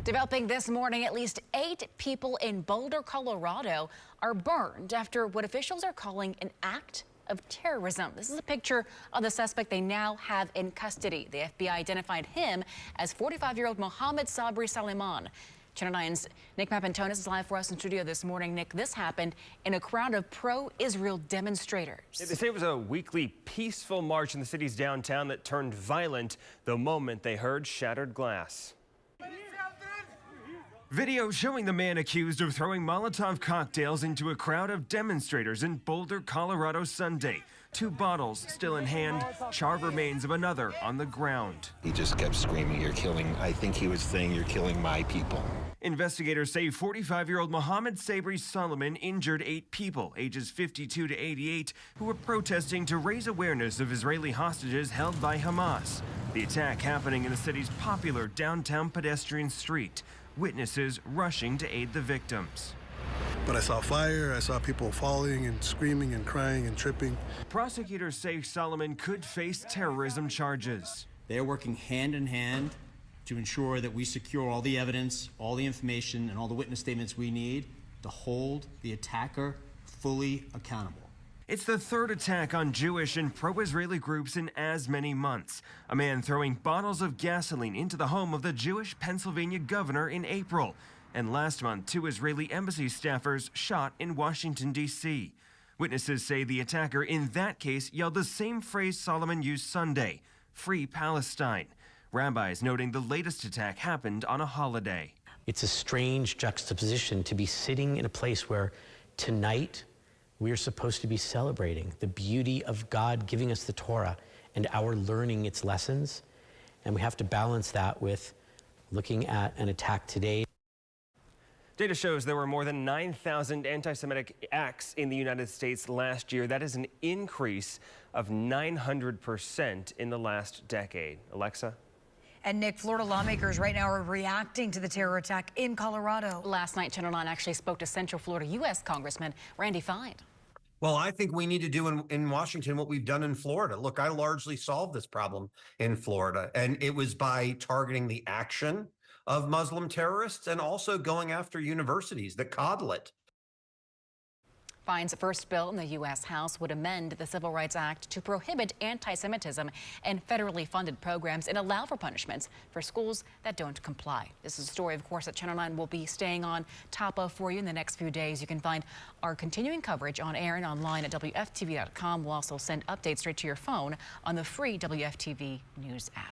Developing this morning, at least 8 people in Boulder, Colorado are burned after what officials are calling an act of terrorism. This is a picture of the suspect they now have in custody. The FBI identified him as 45-year-old Mohammed Sabri Saliman. Channel 9's Nick Mapantonis is live for us in studio this morning. Nick, this happened in a crowd of pro-Israel demonstrators. They say it was a weekly peaceful march in the city's downtown that turned violent the moment they heard shattered glass. Video showing the man accused of throwing Molotov cocktails into a crowd of demonstrators in Boulder, Colorado Sunday. 2 bottles still in hand, charred remains of another on the ground. He just kept screaming, "You're killing," I think he was saying, "You're killing my people." Investigators say 45-year-old Mohammed Sabri Solomon injured 8 people, ages 52 to 88, who were protesting to raise awareness of Israeli hostages held by Hamas. The attack happening in the city's popular downtown pedestrian street. Witnesses rushing to aid the victims. But I saw fire, I saw people falling and screaming and crying and tripping. Prosecutors say Solomon could face terrorism charges. They are working hand in hand to ensure that we secure all the evidence, all the information, and all the witness statements we need to hold the attacker fully accountable. It's the 3rd attack on Jewish and pro-Israeli groups in as many months. A man throwing bottles of gasoline into the home of the Jewish Pennsylvania governor in April. And last month, 2 Israeli embassy staffers shot in Washington, D.C. Witnesses say the attacker in that case yelled the same phrase Solomon used Sunday, "Free Palestine." Rabbis noting the latest attack happened on a holiday. It's a strange juxtaposition to be sitting in a place where tonight we are supposed to be celebrating the beauty of God giving us the Torah and our learning its lessons. And we have to balance that with looking at an attack today. Data shows there were more than 9,000 anti-Semitic acts in the United States last year. That is an increase of 900% in the last decade. Alexa? And Nick, Florida lawmakers right now are reacting to the terror attack in Colorado. Last night, Channel 9 actually spoke to Central Florida U.S. Congressman Randy Fine. Well, I think we need to do in Washington what we've done in Florida. Look, I largely solved this problem in Florida, and it was by targeting the action of Muslim terrorists and also going after universities that coddle it. Fine's first bill in the U.S. House would amend the Civil Rights Act to prohibit anti-Semitism and federally funded programs and allow for punishments for schools that don't comply. This is a story, of course, that Channel 9 will be staying on top of for you in the next few days. You can find our continuing coverage on air and online at WFTV.com. We'll also send updates straight to your phone on the free WFTV News app.